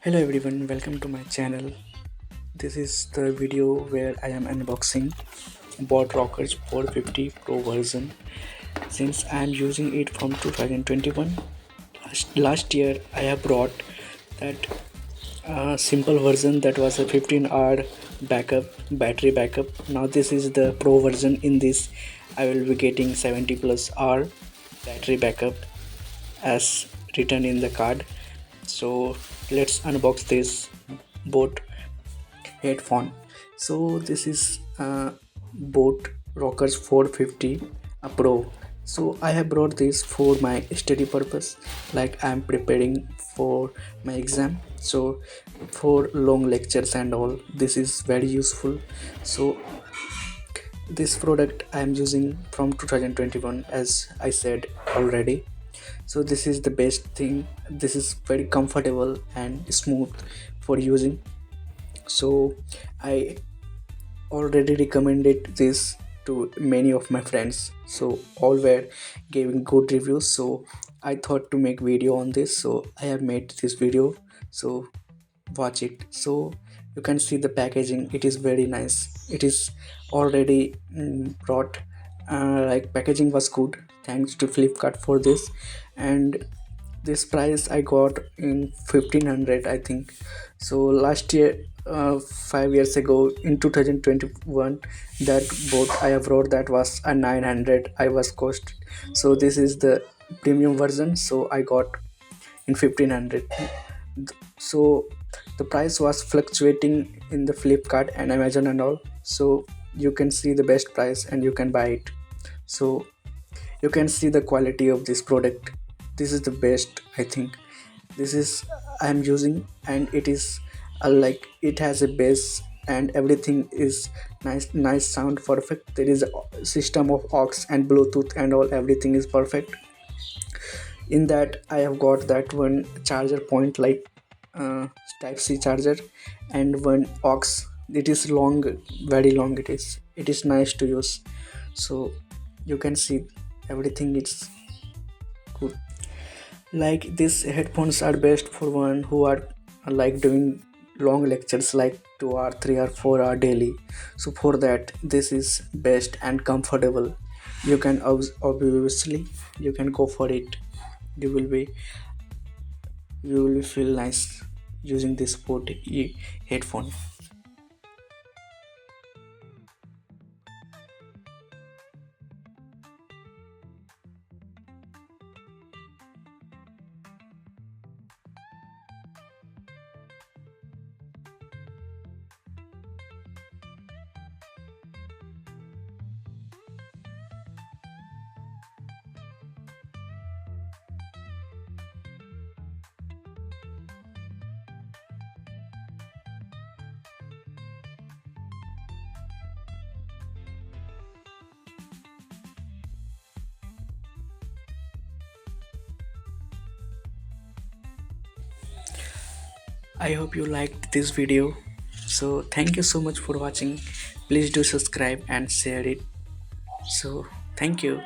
Hello everyone, welcome to my channel. This is the video where I am unboxing boAt Rockerz 450 Pro version. Since I am using it from 2021, last year I have brought that simple version that was a 15-hour backup battery backup. Now this is the Pro version. In this I will be getting 70 plus hour battery backup as written in the card. So let's unbox this boAt headphone. So this is boAt Rockerz 450 Pro. So I have brought this for my study purpose, like I am preparing for my exam. So for long lectures and all, this is very useful. So this product I am using from 2021, as I said already. So this is the best thing. This is very comfortable and smooth for using. So I already recommended this to many of my friends, so all were giving good reviews. So I thought to make video on this, so I have made this video. So watch it. So you can see the packaging, it is very nice. It is already brought, like packaging was good, thanks to Flipkart for this. And this price I got in 1500, I think. So last year, 5 years ago in 2021, that boat I have wrote, that was a 900 I was cost. So this is the premium version, so I got in 1500. So the price was fluctuating in the Flipkart and Amazon and all, so you can see the best price and you can buy it. So you can see the quality of this product. This is the best, I think. This is I am using, and it is like it has a bass and everything is nice sound, perfect. There is a system of aux and Bluetooth and all, everything is perfect. In that I have got that one charger point, like uh, type C charger, and one aux. It is long, very long. It is nice to use. So you can see everything is good. Like these headphones are best for one who are like doing long lectures, like 2 hour 3 or 4 hour daily. So for that this is best and comfortable. You can obviously you can go for it. you will be you will feel nice using this headphone. I hope you liked this video. So thank you so much for watching. Please do subscribe and share it. So thank you.